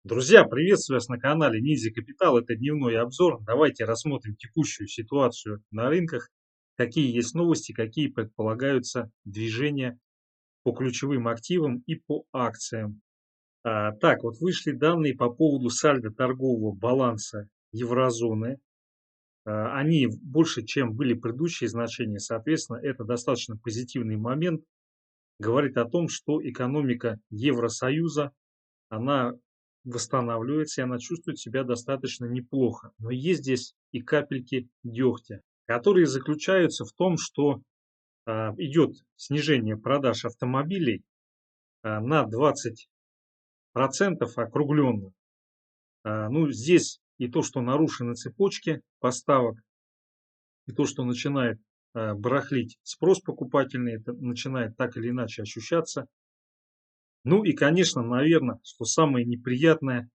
Друзья, приветствую вас на канале Ниндзя Капитал. Это дневной обзор. Давайте рассмотрим текущую ситуацию на рынках, какие есть новости, какие предполагаются движения по ключевым активам и по акциям. Так, вот вышли данные по поводу сальдо торгового баланса еврозоны. Они больше, чем были предыдущие значения. Соответственно, это достаточно позитивный момент. Говорит о том, что экономика Евросоюза она восстанавливается, и она чувствует себя достаточно неплохо. Но есть здесь и капельки дегтя, которые заключаются в том, что идет снижение продаж автомобилей на 20% округленно. Ну, здесь и то, что нарушены цепочки поставок, и то, что начинает барахлить спрос покупательный, это начинает так или иначе ощущаться. Ну и, конечно, наверное, что самое неприятное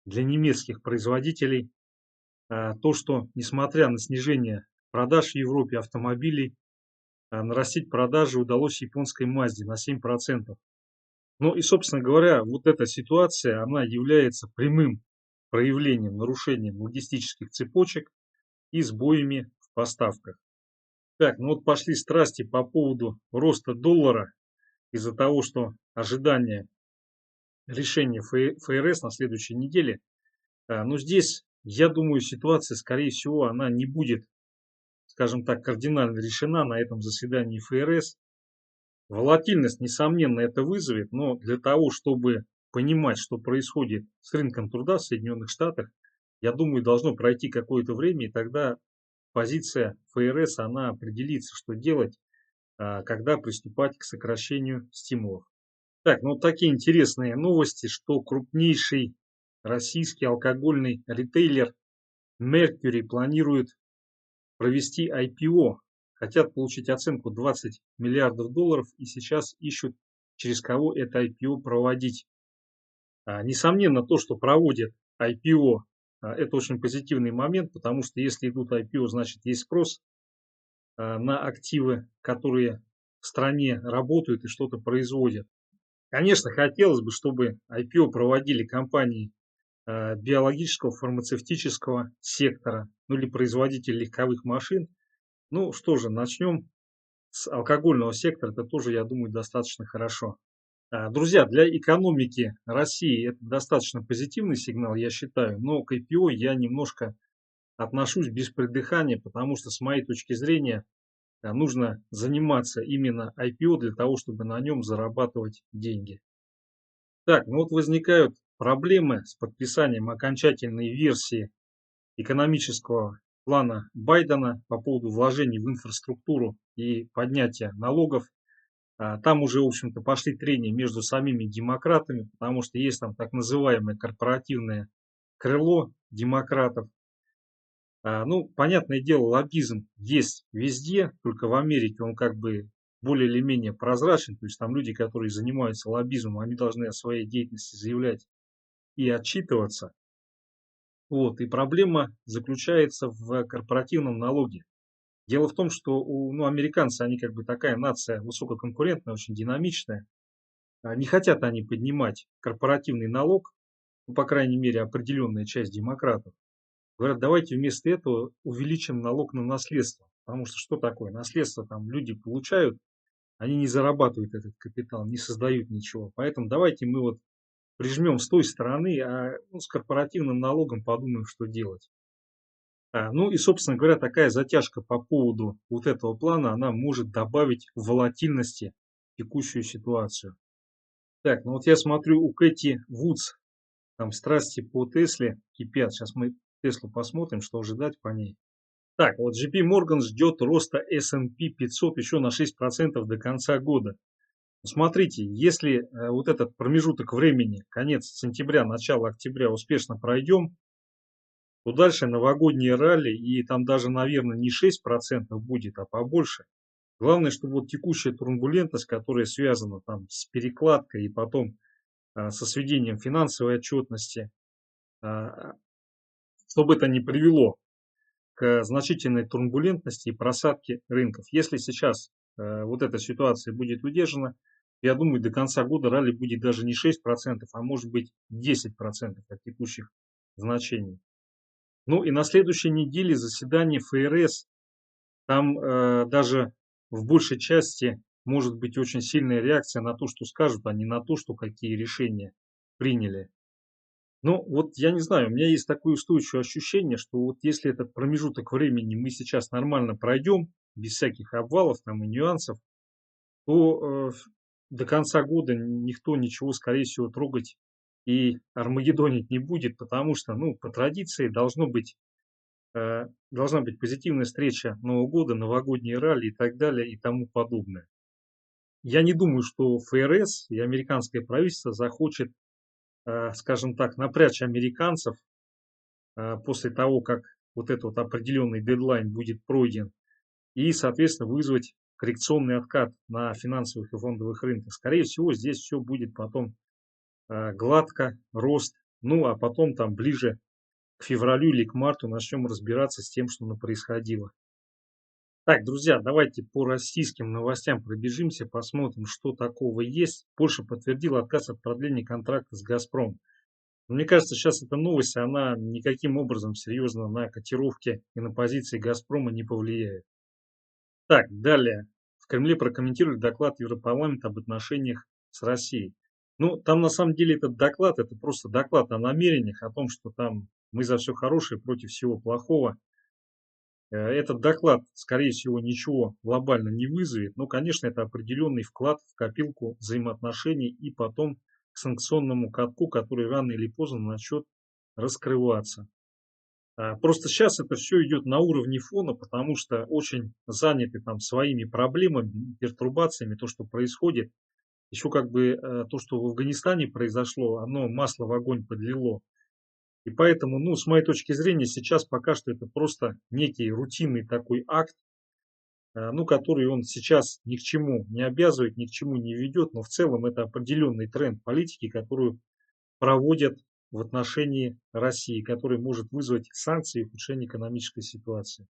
для немецких производителей, то, что несмотря на снижение продаж в Европе автомобилей, нарастить продажи удалось японской Mazda на 7%. Ну и, собственно говоря, вот эта ситуация, она является прямым проявлением нарушением логистических цепочек и сбоями в поставках. Так, ну вот пошли страсти по поводу роста доллара из-за того, что ожидание решения ФРС на следующей неделе. Но здесь, я думаю, ситуация, скорее всего, она не будет, скажем так, кардинально решена на этом заседании ФРС. Волатильность, несомненно, это вызовет, но для того, чтобы понимать, что происходит с рынком труда в Соединенных Штатах, я думаю, должно пройти какое-то время, и тогда позиция ФРС, она определится, что делать, когда приступать к сокращению стимулов. Так, ну вот такие интересные новости, что крупнейший российский алкогольный ритейлер Mercury планирует провести IPO. Хотят получить оценку 20 миллиардов долларов и сейчас ищут, через кого это IPO проводить. Несомненно, то, что проводят IPO, это очень позитивный момент, потому что если идут IPO, значит есть спрос на активы, которые в стране работают и что-то производят. Конечно, хотелось бы, чтобы IPO проводили компании биологического, фармацевтического сектора, ну или производитель легковых машин. Ну что же, начнем с алкогольного сектора. Это тоже, я думаю, достаточно хорошо. Друзья, для экономики России это достаточно позитивный сигнал, я считаю. Но к IPO я немножко отношусь без придыхания, потому что, с моей точки зрения, нужно заниматься именно IPO для того, чтобы на нем зарабатывать деньги. Так, ну вот возникают проблемы с подписанием окончательной версии экономического плана Байдена по поводу вложений в инфраструктуру и поднятия налогов. Там уже, в общем-то, пошли трения между самими демократами, потому что есть там так называемое корпоративное крыло демократов. Ну, понятное дело, лоббизм есть везде, только в Америке он как бы более или менее прозрачен. То есть там люди, которые занимаются лоббизмом, они должны о своей деятельности заявлять и отчитываться. Вот, и проблема заключается в корпоративном налоге. Дело в том, что американцы, они как бы такая нация высококонкурентная, очень динамичная. Не хотят они поднимать корпоративный налог, ну, по крайней мере, определенная часть демократов. Говорят, давайте вместо этого увеличим налог на наследство. Потому что такое? Наследство там люди получают, они не зарабатывают этот капитал, не создают ничего. Поэтому давайте мы вот прижмем с той стороны, с корпоративным налогом подумаем, что делать. Ну и, собственно говоря, такая затяжка по поводу вот этого плана, она может добавить волатильности в текущую ситуацию. Так, ну вот я смотрю, у Кэти Вудс там страсти по Тесле кипят. Сейчас мы Теслу посмотрим, что ожидать по ней. Так, вот JP Morgan ждет роста S&P 500 еще на 6% до конца года. Смотрите, если вот этот промежуток времени, конец сентября, начало октября успешно пройдем, то дальше новогодние ралли, и там даже, наверное, не 6% будет, а побольше. Главное, чтобы вот текущая турбулентность, которая связана там с перекладкой и потом со сведением финансовой отчетности, чтобы это не привело к значительной турбулентности и просадке рынков. Если сейчас вот эта ситуация будет удержана, Я думаю, до конца года ралли будет даже не 6%, а может быть 10% от текущих значений. Ну и на следующей неделе заседание ФРС. Там даже в большей части может быть очень сильная реакция на то, что скажут, а не на то, что какие решения приняли. Ну, вот я не знаю, у меня есть такое устойчивое ощущение, что вот если этот промежуток времени мы сейчас нормально пройдем, без всяких обвалов там и нюансов, то до конца года никто ничего, скорее всего, трогать и армагеддонить не будет, потому что, ну, по традиции должна быть позитивная встреча Нового года, новогодние ралли и так далее и тому подобное. Я не думаю, что ФРС и американское правительство захочет, скажем так, напрячь американцев после того, как вот этот вот определенный дедлайн будет пройден, и, соответственно, вызвать коррекционный откат на финансовых и фондовых рынках. Скорее всего, здесь все будет потом гладко, рост, ну а потом там ближе к февралю или к марту начнем разбираться с тем, что происходило. Так, друзья, давайте по российским новостям пробежимся, посмотрим, что такого есть. Польша подтвердила отказ от продления контракта с «Газпромом». Мне кажется, сейчас эта новость, она никаким образом серьезно на котировки и на позиции «Газпрома» не повлияет. Так, далее. В Кремле прокомментировали доклад Европарламента об отношениях с Россией. Ну, там на самом деле этот доклад, это просто доклад о намерениях, о том, что там мы за все хорошее против всего плохого. Этот доклад, скорее всего, ничего глобально не вызовет, но, конечно, это определенный вклад в копилку взаимоотношений и потом к санкционному катку, который рано или поздно начнет раскрываться. Просто сейчас это все идет на уровне фона, потому что очень заняты там своими проблемами, пертурбациями, то, что происходит. Еще как бы то, что в Афганистане произошло, оно масло в огонь подлило. И поэтому, ну, с моей точки зрения, сейчас пока что это просто некий рутинный такой акт, ну, который он сейчас ни к чему не обязывает, ни к чему не ведет, но в целом это определенный тренд политики, которую проводят в отношении России, который может вызвать санкции и ухудшение экономической ситуации.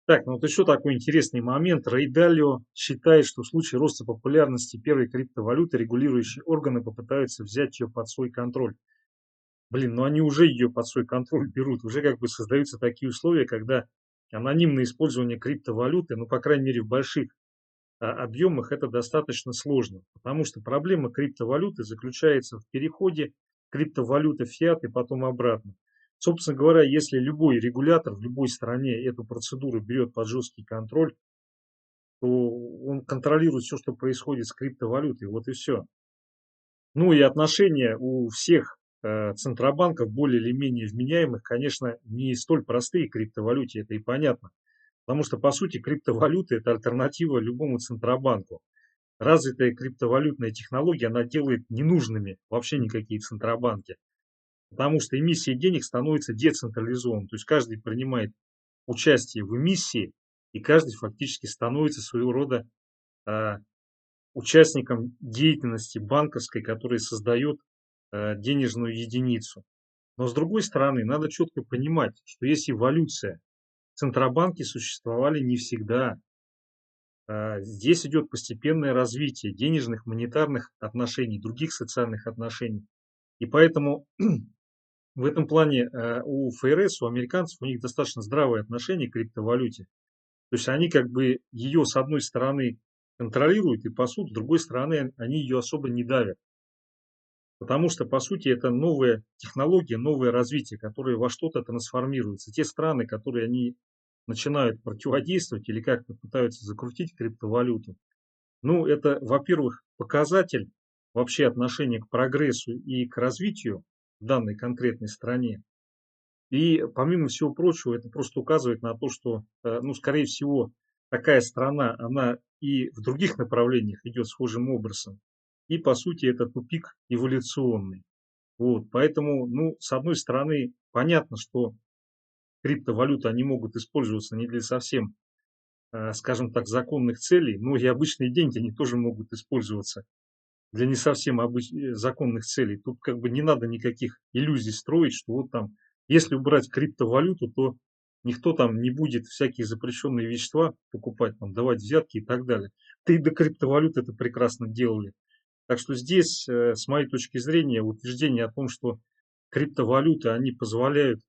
Так, ну вот еще такой интересный момент. Рэй Далио считает, что в случае роста популярности первой криптовалюты регулирующие органы попытаются взять ее под свой контроль. Блин, ну они уже ее под свой контроль берут. Уже как бы создаются такие условия, когда анонимное использование криптовалюты, ну, по крайней мере, в больших объемах это достаточно сложно. Потому что проблема криптовалюты заключается в переходе криптовалюты в фиат и потом обратно. Собственно говоря, если любой регулятор в любой стране эту процедуру берет под жесткий контроль, то он контролирует все, что происходит с криптовалютой. Вот и все. Ну и отношения у всех центробанков более или менее вменяемых, конечно, не столь простые к криптовалюте, это и понятно. Потому что, по сути, криптовалюта – это альтернатива любому центробанку. Развитая криптовалютная технология, она делает ненужными вообще никакие центробанки. Потому что эмиссия денег становится децентрализованной. То есть каждый принимает участие в эмиссии, и каждый фактически становится своего рода а, участником деятельности банковской, которая создает денежную единицу. Но с другой стороны, надо четко понимать, что есть эволюция. Центробанки существовали не всегда. Здесь идет постепенное развитие денежных, монетарных отношений, других социальных отношений. И поэтому в этом плане у ФРС, у американцев, у них достаточно здравое отношение к криптовалюте. То есть они как бы ее с одной стороны контролируют и пасут, с другой стороны они ее особо не давят. Потому что, по сути, это новая технология, новое развитие, которое во что-то трансформируется. Те страны, которые они начинают противодействовать или как-то пытаются закрутить криптовалюту, ну, это, во-первых, показатель вообще отношения к прогрессу и к развитию в данной конкретной стране. И, помимо всего прочего, это просто указывает на то, что, ну, скорее всего, такая страна, она и в других направлениях идет схожим образом. И, по сути, это тупик эволюционный. Вот, поэтому, ну, с одной стороны, понятно, что криптовалюты, они могут использоваться не для совсем, скажем так, законных целей, но и обычные деньги, они тоже могут использоваться для не совсем законных целей. Тут как бы не надо никаких иллюзий строить, что вот там, если убрать криптовалюту, то никто там не будет всякие запрещенные вещества покупать, там, давать взятки и так далее. Да и до криптовалют это прекрасно делали. Так что здесь, с моей точки зрения, утверждение о том, что криптовалюты, они позволяют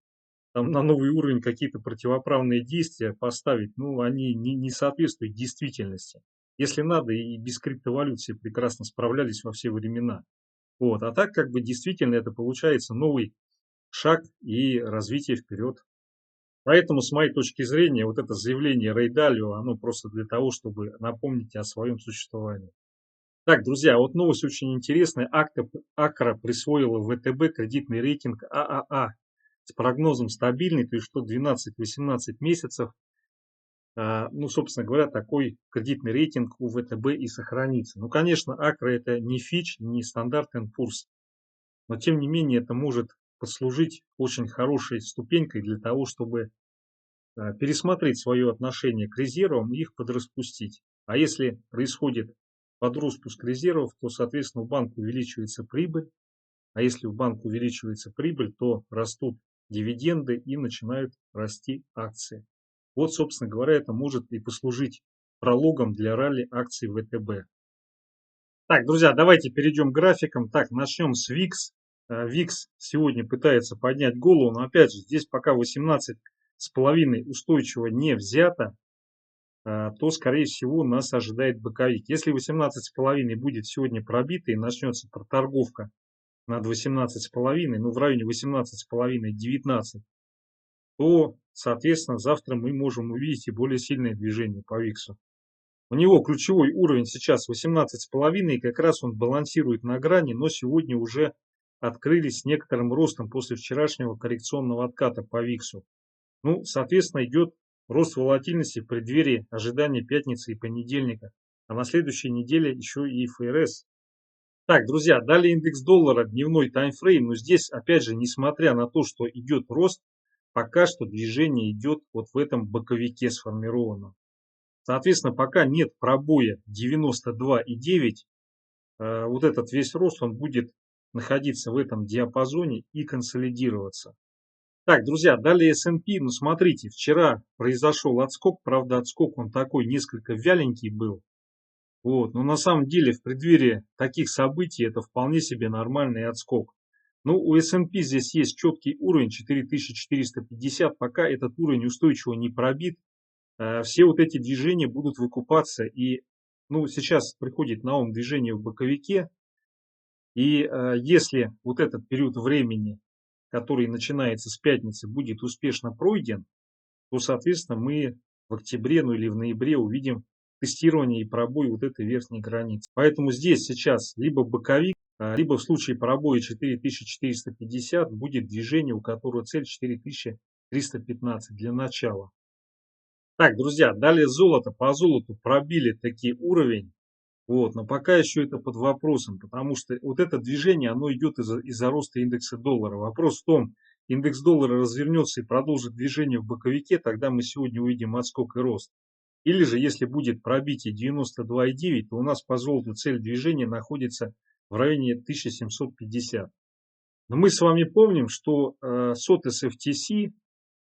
там на новый уровень какие-то противоправные действия поставить, ну, они не соответствуют действительности. Если надо, и без криптовалют все прекрасно справлялись во все времена. Вот. А так, как бы, действительно, это получается новый шаг и развитие вперед. Поэтому, с моей точки зрения, вот это заявление Рэй Далио, оно просто для того, чтобы напомнить о своем существовании. Так, друзья, вот новость очень интересная. Акра присвоила ВТБ кредитный рейтинг ААА с прогнозом стабильный, то есть что 12-18 месяцев. Ну, собственно говоря, такой кредитный рейтинг у ВТБ и сохранится. Ну, конечно, Акра это не Fitch, не Standard Poor's, но тем не менее это может послужить очень хорошей ступенькой для того, чтобы пересмотреть свое отношение к резервам и их подраспустить. А если происходит подраспуск резервов, то, соответственно, у банка увеличивается прибыль. А если у банка увеличивается прибыль, то растут дивиденды и начинают расти акции. Вот, собственно говоря, это может и послужить прологом для ралли акций ВТБ. Так, друзья, давайте перейдем к графикам. Так, начнем с ВИКС. ВИКС сегодня пытается поднять голову, но опять же, здесь пока 18,5 устойчиво не взято, то, скорее всего, нас ожидает боковик. Если 18,5 будет сегодня пробито и начнется проторговка над 18,5, ну в районе 18,5-19, то, соответственно, завтра мы можем увидеть и более сильное движение по ВИКСу. У него ключевой уровень сейчас 18,5, и как раз он балансирует на грани, но сегодня уже открылись с некоторым ростом после вчерашнего коррекционного отката по ВИКСу. Ну, соответственно, идет рост волатильности в преддверии ожидания пятницы и понедельника. А на следующей неделе еще и ФРС. Так, друзья, далее индекс доллара, дневной таймфрейм. Но здесь, опять же, несмотря на то, что идет рост, пока что движение идет вот в этом боковике сформированном. Соответственно, пока нет пробоя 92,9, вот этот весь рост, он будет находиться в этом диапазоне и консолидироваться. Так, друзья, далее S&P, ну смотрите, вчера произошел отскок, правда отскок он такой несколько вяленький был, вот, но на самом деле в преддверии таких событий это вполне себе нормальный отскок. Ну, у S&P здесь есть четкий уровень 4450, пока этот уровень устойчиво не пробит, все вот эти движения будут выкупаться, и ну, сейчас приходит на ум движение в боковике, и если вот этот период времени, который начинается с пятницы, будет успешно пройден, то, соответственно, мы в октябре, ну или в ноябре увидим тестирование и пробой вот этой верхней границы. Поэтому здесь сейчас либо боковик, либо в случае пробоя 4450 будет движение, у которого цель 4315 для начала. Так, друзья, далее золото. По золоту пробили таки уровень. Вот, но пока еще это под вопросом, потому что вот это движение, оно идет из-за роста индекса доллара. Вопрос в том, индекс доллара развернется и продолжит движение в боковике, тогда мы сегодня увидим отскок и рост. Или же, если будет пробитие 92,9, то у нас по золоту цель движения находится в районе 1750. Но мы с вами помним, что SOT FTC,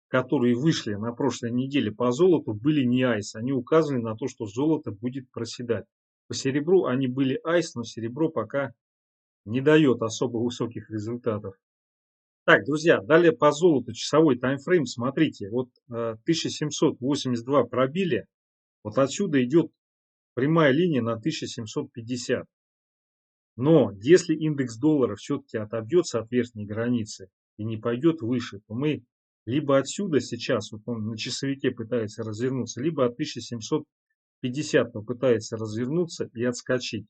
которые вышли на прошлой неделе по золоту, были не айс. Они указывали на то, что золото будет проседать. По серебру они были айс, но серебро пока не дает особо высоких результатов. Так, друзья, далее по золоту часовой таймфрейм. Смотрите, вот 1782 пробили. Вот отсюда идет прямая линия на 1750. Но если индекс доллара все-таки отобьется от верхней границы и не пойдет выше, то мы либо отсюда сейчас, вот он на часовике пытается развернуться, либо от 1750 попытается развернуться и отскочить.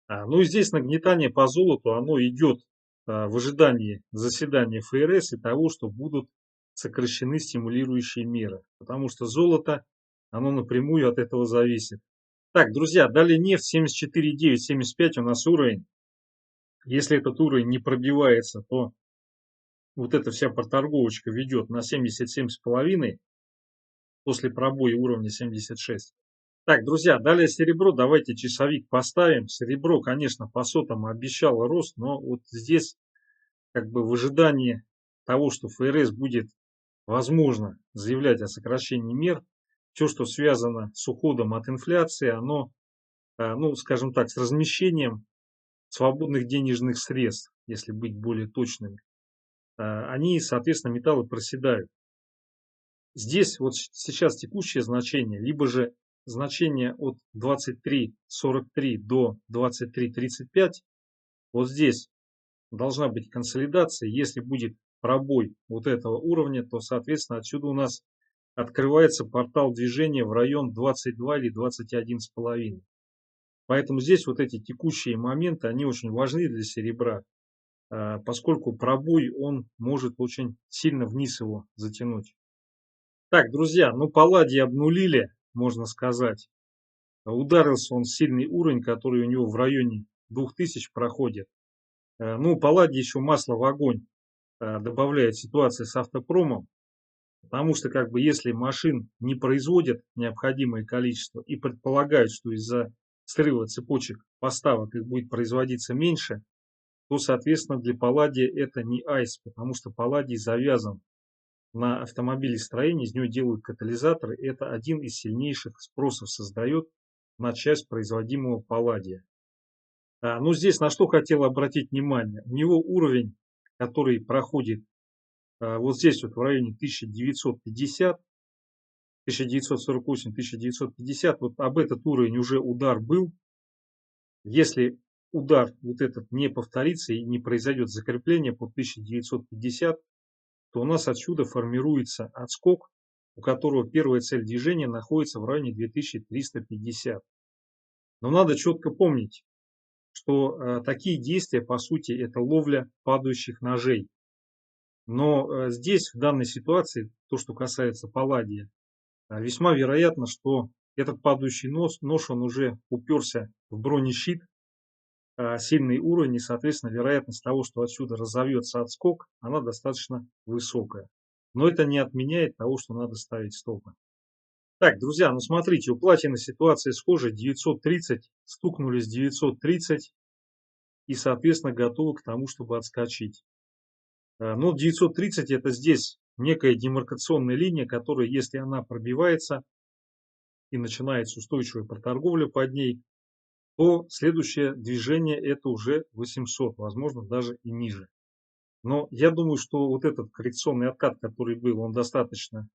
Ну и здесь нагнетание по золоту, оно идет в ожидании заседания ФРС и того, что будут сокращены стимулирующие меры. Потому что золото, оно напрямую от этого зависит. Так, друзья, далее нефть 74,9-75 у нас уровень. Если этот уровень не пробивается, то вот эта вся проторговочка ведет на 77,5 после пробоя уровня 76. Так, друзья, далее серебро. Давайте часовик поставим. Серебро, конечно, по сотам обещало рост, но вот здесь как бы в ожидании того, что ФРС будет, возможно, заявлять о сокращении мер, все, что связано с уходом от инфляции, оно, ну, скажем так, с размещением свободных денежных средств, если быть более точными, они, соответственно, металлы проседают. Здесь вот сейчас текущее значение, либо же значение от 23.43 до 23.35, вот здесь должна быть консолидация. Если будет пробой вот этого уровня, то, соответственно, отсюда у нас открывается портал движения в район 22 или 21,5. Поэтому здесь вот эти текущие моменты, они очень важны для серебра, поскольку пробой, он может очень сильно вниз его затянуть. Так, друзья, ну палладий обнулили, можно сказать. Ударился он в сильный уровень, который у него в районе 2000 проходит. Ну, палладий еще масло в огонь добавляет ситуация с автопромом. Потому что, как бы, если машин не производят необходимое количество и предполагают, что из-за срыва цепочек поставок их будет производиться меньше, то, соответственно, для палладия это не айс, потому что палладий завязан на автомобилестроении, из него делают катализаторы. Это один из сильнейших спросов создает на часть производимого палладия. Ну, здесь на что хотел обратить внимание. У него уровень, который проходит вот здесь вот в районе 1950, 1948-1950, вот об этот уровень уже удар был. Если удар вот этот не повторится и не произойдет закрепление по 1950, то у нас отсюда формируется отскок, у которого первая цель движения находится в районе 2350. Но надо четко помнить, что такие действия, по сути, это ловля падающих ножей. Но здесь, в данной ситуации, то, что касается палладия, весьма вероятно, что этот падающий нож, он уже уперся в бронещит, сильный уровень, и, соответственно, вероятность того, что отсюда разовьется отскок, она достаточно высокая. Но это не отменяет того, что надо ставить стопы. Так, друзья, ну смотрите, у платины ситуация схожая, 930, стукнулись 930 и, соответственно, готовы к тому, чтобы отскочить. Но 930 это здесь некая демаркационная линия, которая, если она пробивается и начинается устойчивая проторговля под ней, то следующее движение это уже 800, возможно, даже и ниже. Но я думаю, что вот этот коррекционный откат, который был, он достаточно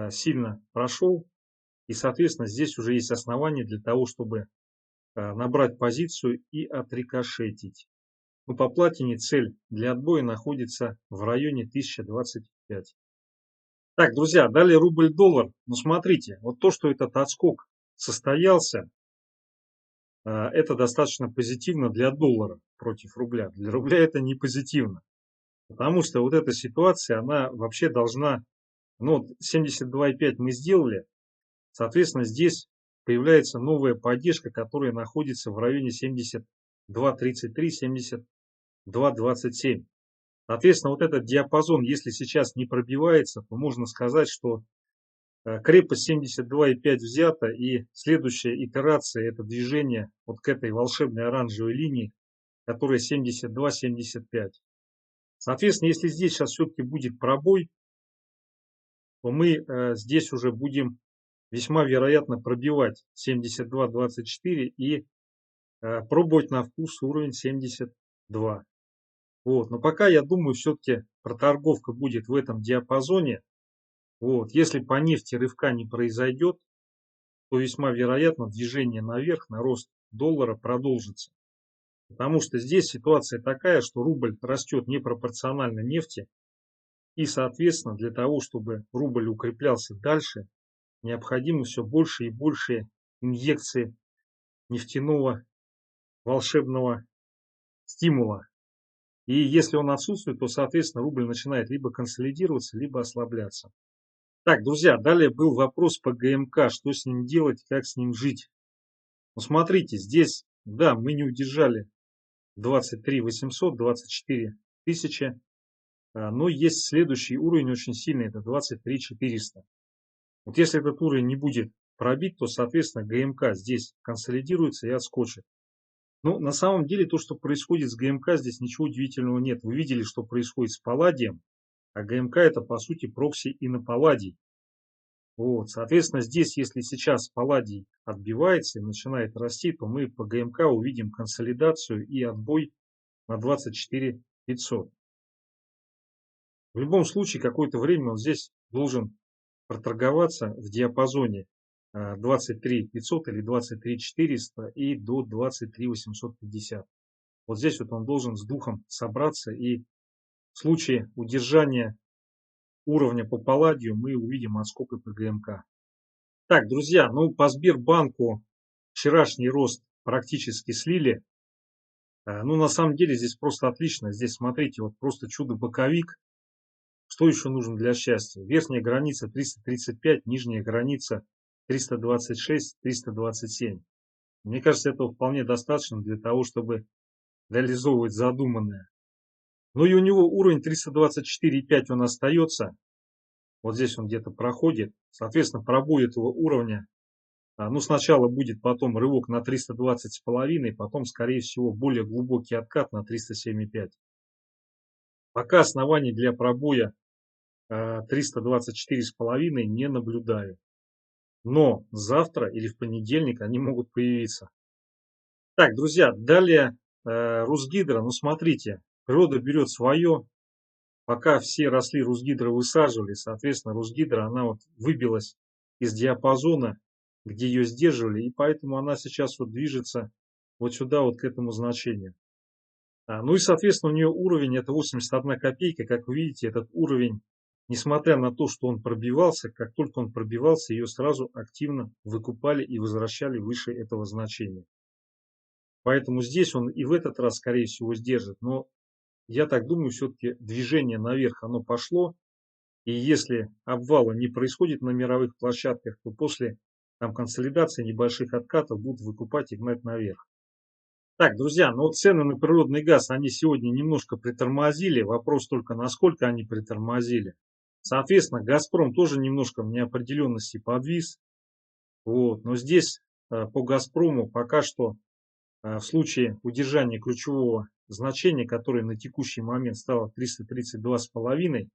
сильно прошел. И, соответственно, здесь уже есть основания для того, чтобы набрать позицию и отрикошетить. Ну, по платине цель для отбоя находится в районе 1025. Так, друзья, далее рубль-доллар. Ну, смотрите, вот то, что этот отскок состоялся, это достаточно позитивно для доллара против рубля. Для рубля это не позитивно. Потому что вот эта ситуация, она вообще должна... Ну, вот 72,5 мы сделали. Соответственно, здесь появляется новая поддержка, которая находится в районе 72.33, 72.27. Соответственно, вот этот диапазон, если сейчас не пробивается, то можно сказать, что крепость 72,5 взята, и следующая итерация это движение вот к этой волшебной оранжевой линии, которая 72-75. Соответственно, если здесь сейчас все-таки будет пробой, то мы здесь уже будем весьма вероятно пробивать 72.24 и пробовать на вкус уровень 72. Вот. Но пока я думаю, все-таки проторговка будет в этом диапазоне. Вот. Если по нефти рывка не произойдет, то весьма вероятно движение наверх, на рост доллара продолжится. Потому что здесь ситуация такая, что рубль растет непропорционально нефти. И, соответственно, для того, чтобы рубль укреплялся дальше, необходимо все больше и больше инъекции нефтяного волшебного стимула. И если он отсутствует, то, соответственно, рубль начинает либо консолидироваться, либо ослабляться. Так, друзья, далее был вопрос по ГМК. Что с ним делать, как с ним жить? Ну, смотрите, здесь, да, мы не удержали 23 800, 24 тысячи. Но есть следующий уровень очень сильный, это 23 400. Вот если этот уровень не будет пробит, то, соответственно, ГМК здесь консолидируется и отскочит. Ну, на самом деле, то, что происходит с ГМК, здесь ничего удивительного нет. Вы видели, что происходит с палладием, а ГМК это, по сути, прокси и на палладий. Вот, соответственно, здесь, если сейчас палладий отбивается и начинает расти, то мы по ГМК увидим консолидацию и отбой на 24 500. В любом случае, какое-то время он здесь должен проторговаться в диапазоне 23 500 или 23 400 и до 23 850. Вот здесь вот он должен с духом собраться, и в случае удержания уровня по палладию мы увидим отскок и по ГМК. Так, друзья, ну по Сбербанку вчерашний рост практически слили. Ну на самом деле здесь просто отлично. Здесь смотрите, вот просто чудо-боковик. Что еще нужно для счастья? Верхняя граница 335, нижняя граница 326, 327. Мне кажется, этого вполне достаточно для того, чтобы реализовывать задуманное. Ну и у него уровень 324,5 он остается. Вот здесь он где-то проходит. Соответственно, пробой этого уровня. Ну, сначала будет потом рывок на 320,5, потом, скорее всего, более глубокий откат на 307,5. Пока оснований для пробоя 324,5 не наблюдаю. Но завтра или в понедельник они могут появиться. Так, друзья, далее Русгидро. Ну, смотрите, природа берет свое. Пока все росли, Русгидро высаживали. Соответственно, Русгидро, она вот выбилась из диапазона, где ее сдерживали. И поэтому она сейчас вот движется вот сюда, вот к этому значению. Ну и, соответственно, у нее уровень это 81 копейка. Как вы видите, этот уровень, несмотря на то, что он пробивался, как только он пробивался, ее сразу активно выкупали и возвращали выше этого значения. Поэтому здесь он и в этот раз, скорее всего, сдержит. Но я так думаю, все-таки движение наверх оно пошло. И если обвала не происходит на мировых площадках, то после там, консолидации небольших откатов будут выкупать и гнать наверх. Так, друзья, ну вот цены на природный газ, они сегодня немножко притормозили. Вопрос только, насколько они притормозили. Соответственно, Газпром тоже немножко в неопределенности подвис. Вот. Но здесь по Газпрому пока что в случае удержания ключевого значения, которое на текущий момент стало 332,5,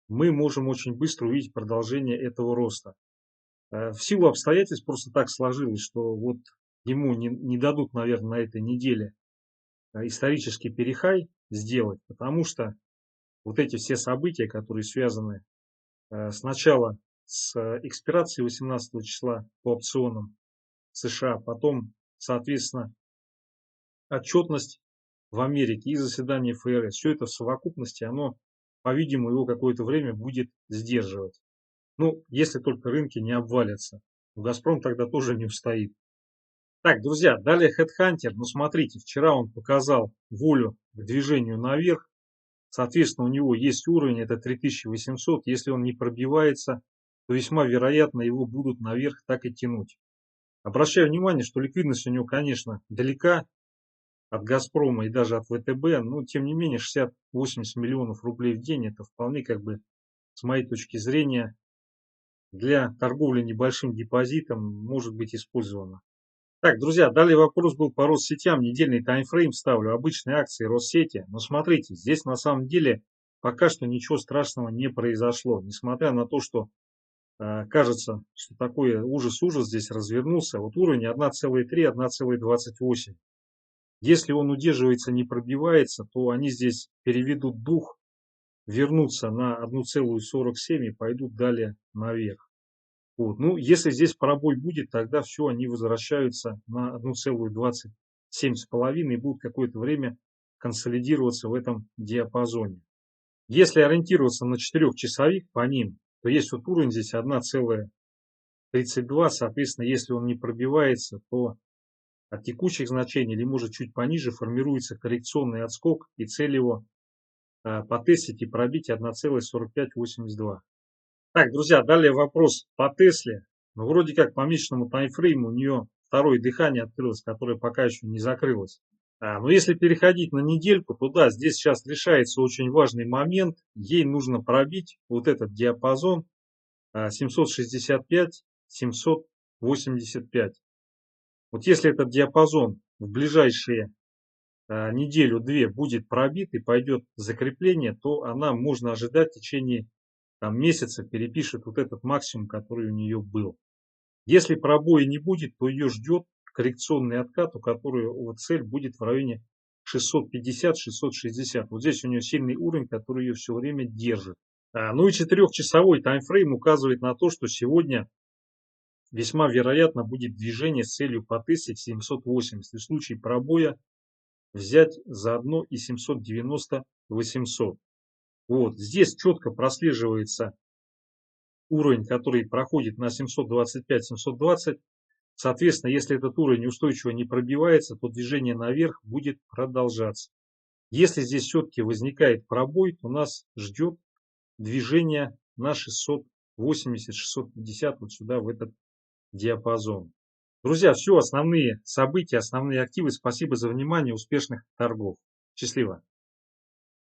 мы можем очень быстро увидеть продолжение этого роста. В силу обстоятельств просто так сложилось, что вот ему не дадут, наверное, на этой неделе исторический перехай сделать, потому что вот эти все события, которые связаны сначала с экспирацией 18 числа по опционам США, потом, соответственно, отчетность в Америке и заседание ФРС, все это в совокупности, оно, по-видимому, его какое-то время будет сдерживать. Ну, если только рынки не обвалятся. Газпром тогда тоже не устоит. Так, друзья, далее HeadHunter. Ну, смотрите, вчера он показал волю к движению наверх. Соответственно, у него есть уровень, это 3800. Если он не пробивается, то весьма вероятно его будут наверх так и тянуть. Обращаю внимание, что ликвидность у него, конечно, далека от Газпрома и даже от ВТБ, но тем не менее 60-80 миллионов рублей в день это вполне как бы, с моей точки зрения, для торговли небольшим депозитом может быть использовано. Так, друзья, далее вопрос был по Россетям. Недельный таймфрейм ставлю. Обычные акции Россети. Но смотрите, здесь на самом деле пока что ничего страшного не произошло. Несмотря на то, что кажется, что такой ужас-ужас здесь развернулся. Вот уровень 1,3, 1,28. Если он удерживается, не пробивается, то они здесь переведут дух, вернутся на 1,47 и пойдут далее наверх. Вот. Ну, если здесь пробой будет, тогда все, они возвращаются на 1,27,5 и будут какое-то время консолидироваться в этом диапазоне. Если ориентироваться на 4-часовик по ним, то есть вот уровень здесь 1,32, соответственно, если он не пробивается, то от текущих значений или может чуть пониже формируется коррекционный отскок и цель его потестить и пробить 1,4582. Так, друзья, далее вопрос по Тесле. Ну, вроде как по месячному таймфрейму у нее второе дыхание открылось, которое пока еще не закрылось. Но если переходить на недельку, то да, здесь сейчас решается очень важный момент. Ей нужно пробить вот этот диапазон 765-785. Вот если этот диапазон в ближайшие неделю-две будет пробит и пойдет закрепление, то она можно ожидать в течение там, месяца перепишет вот этот максимум, который у нее был. Если пробоя не будет, то ее ждет коррекционный откат, у которого цель будет в районе 650-660. Вот здесь у нее сильный уровень, который ее все время держит. Ну и 4-часовой таймфрейм указывает на то, что сегодня весьма вероятно будет движение с целью потестить 780. И в случае пробоя взять заодно и 790-800. Вот здесь четко прослеживается уровень, который проходит на 725-720. Соответственно, если этот уровень устойчиво не пробивается, то движение наверх будет продолжаться. Если здесь все-таки возникает пробой, то нас ждет движение на 680-650 вот сюда, в этот диапазон. Друзья, все, основные события, основные активы. Спасибо за внимание, успешных торгов. Счастливо.